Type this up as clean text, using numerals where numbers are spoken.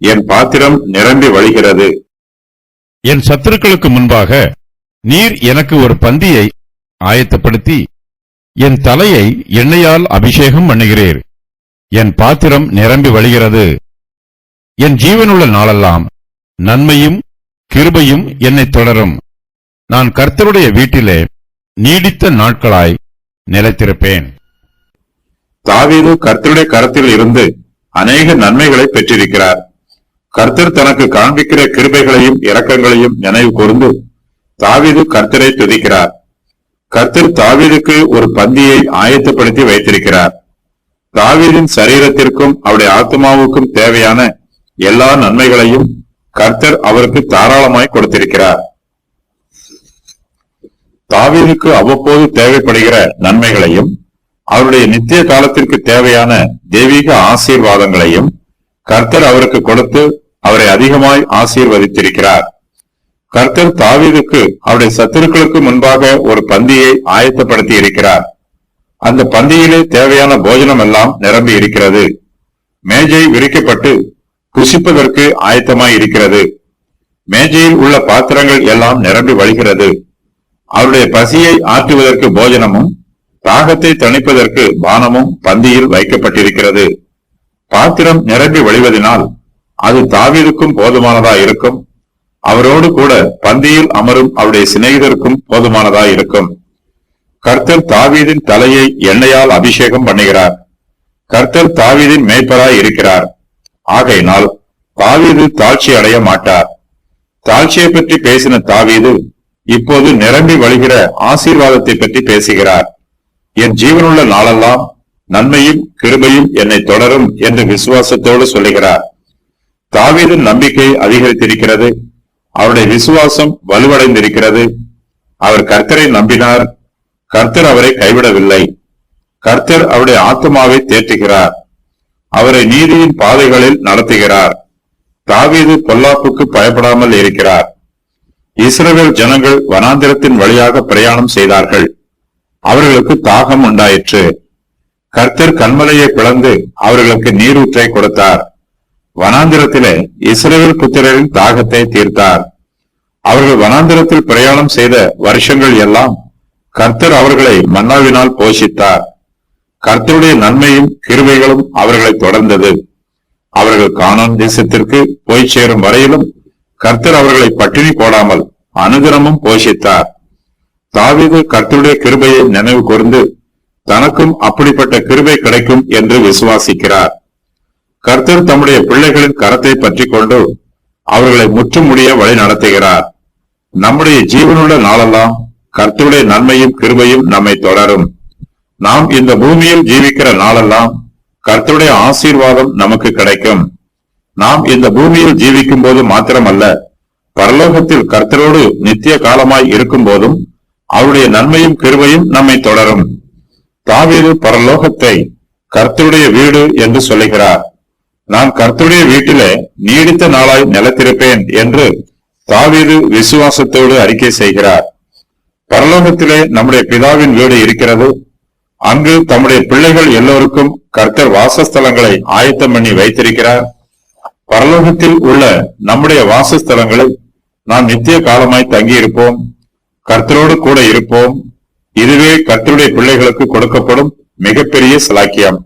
என் பாத்திரம் நிரம்பி வழிகிறது. என் சத்துருக்களுக்கு முன்பாக நீர் எனக்கு ஒரு பந்தியை ஆயத்தப்படுத்தி என் தலையை எண்ணெயால் அபிஷேகம் பண்ணுகிறீர். என் பாத்திரம் நிரம்பி வழிகிறது. என் ஜீவனுள்ள நாளெல்லாம் நன்மையும் கிருபையும் என்னை தொடரும். நான் கர்த்தருடைய வீட்டிலே நீடித்த நாட்களாய் நிலைத்திருப்பேன். தாவீது கர்த்தருடைய கரத்தில் இருந்து அநேக நன்மைகளை பெற்றிருக்கிறார். கர்த்தர் தனக்கு காண்பிக்கிற கிருபைகளையும் இரக்கங்களையும் நினைவு கூர்ந்து தாவீது கர்த்தரை துதிக்கிறார். கர்த்தர் தாவீதுக்கு ஒரு பந்தியை ஆயத்தப்படுத்தி வைத்திருக்கிறார். தாவீதின் சரீரத்திற்கும் அவருடைய ஆத்மாவுக்கும் தேவையான எல்லா நன்மைகளையும் கர்த்தர் அவருக்கு தாராளமாய் கொடுத்திருக்கிறார். தாவீதுக்கு அவ்வப்போது தேவைப்படுகிற நன்மைகளையும் அவருடைய நித்திய காலத்திற்கு தேவையான தெய்வீக ஆசீர்வாதங்களையும் கர்த்தர் அவருக்கு கொடுத்து அவரை அதிகமாய் ஆசீர்வதித்திருக்கிறார். கர்த்தர் தாவீதுக்கு அவருடைய சத்துருக்களுக்கு முன்பாக ஒரு பந்தியை ஆயத்தப்படுத்தி இருக்கிறார். அந்த பந்தியிலே தேவையான போஜனம் எல்லாம் நிரம்பி இருக்கிறது. மேஜை விரிக்கப்பட்டு புசிப்பதற்கு ஆயத்தமாய் இருக்கிறது. மேஜையில் உள்ள பாத்திரங்கள் எல்லாம் நிரம்பி வழிகிறது. அவருடைய பசியை ஆற்றுவதற்கு போஜனமும் தாகத்தை தணிப்பதற்கு பானமும் பந்தியில் வைக்கப்பட்டிருக்கிறது. பாத்திரம் நிரம்பி வழிவதனால் அது தாவீதுக்கும் போதுமானதா இருக்கும். அவரோடு கூட பந்தியில் அமரும் அவருடைய சிநேகிதருக்கும் போதுமானதா இருக்கும். கர்த்தர் தாவீதின் தலையை எண்ணெயால் அபிஷேகம் பண்ணுகிறார். கர்த்தர் தாவீதின் மேய்ப்பராய் இருக்கிறார். ஆகையினால் தாவீது தாழ்ச்சி அடைய மாட்டார். தாழ்ச்சியை பற்றி பேசின தாவீது இப்போது நிரம்பி வழிகிற ஆசீர்வாதத்தை பற்றி பேசுகிறார். என் ஜீவனுள்ள நாளெல்லாம் நன்மையும் கிருபையும் என்னை தொடரும் என்று விசுவாசத்தோடு சொல்லுகிறார். தாவீதின் நம்பிக்கை அதிகரித்திருக்கிறது. அவருடைய விசுவாசம் வலுவடைந்திருக்கிறது. அவர் கர்த்தரை நம்பினார். கர்த்தர் அவரை கைவிடவில்லை. கர்த்தர் அவருடைய ஆத்மாவை தேற்றுகிறார். அவரை நீதியின் பாதைகளில் நடத்துகிறார். தாவீது பொல்லாப்புக்கு பயப்படாமல் இருக்கிறார். இஸ்ரவேல் ஜனங்கள் வனாந்திரத்தின் வழியாக பிரயாணம் செய்தார்கள். அவர்களுக்கு தாகம் உண்டாயிற்று. கர்த்தர் கன்மலையை பிளந்து அவர்களுக்கு நீரூற்றை கொடுத்தார். வனாந்திரத்திலே இஸ்ரவேல் புத்திரரின் தாகத்தை தீர்த்தார். அவர்கள் வனாந்திரத்தில் பிரயாணம் செய்த வருஷங்கள் எல்லாம் கர்த்தர் அவர்களை மன்னாவினால் போஷித்தார். கர்த்தருடைய நன்மையும் கிருபைகளும் அவர்களை தொடர்ந்தது. அவர்கள் கானான் தேசத்திற்கு போய் சேரும் வரையிலும் கர்த்தர் அவர்களை பட்டினி போடாமல் அனுதினமும் போஷித்தார். தாவீது கர்த்தருடைய கிருபையை நினைவு கூர்ந்து தனக்கும் அப்படிப்பட்ட கிருபை கிடைக்கும் என்று விசுவாசிக்கிறார். கர்த்தர் தம்முடைய பிள்ளைகளின் கரத்தை பற்றி கொண்டு அவர்களை முற்றுமுடிய வழி நடத்துகிறார். நம்முடைய ஜீவனுள்ள நாளெல்லாம் கர்த்தருடைய நன்மையும் கிருபையும் நம்மை தொடரும். நாம் இந்த பூமியில் ஜீவிக்கிற நாளெல்லாம் கர்த்தருடைய ஆசீர்வாதம் நமக்கு கிடைக்கும். நாம் இந்த பூமியில் ஜீவிக்கும் போது மாத்திரமல்ல, பரலோகத்தில் கர்த்தரோடு நித்திய காலமாய் இருக்கும் போதும் அவருடைய நன்மையும் கிருபையும் நம்மை தொடரும். தாவீது பரலோகத்தை கர்த்தருடைய வீடு என்று சொல்லுகிறார். நான் கர்த்தருடைய வீட்டிலே நீடித்த நாளாய் நிலைத்திருப்பேன் என்று தாவீது விசுவாசத்தோடு அறிக்கை செய்கிறார். பரலோகத்திலே நம்முடைய பிதாவின் வீடு இருக்கிறது. அங்கு தம்முடைய பிள்ளைகள் எல்லோருக்கும் கர்த்தர் வாசஸ்தலங்களை ஆயத்தம் பண்ணி வைத்திருக்கிறார். பரலோகத்தில் உள்ள நம்முடைய வாசஸ்தலங்களை நாம் நித்திய காலமாய் தங்கியிருப்போம். கர்த்தரோடு கூட இருப்போம். இதுவே கர்த்தருடைய பிள்ளைகளுக்கு கொடுக்கப்படும் மிகப்பெரிய சிலாக்கியம்.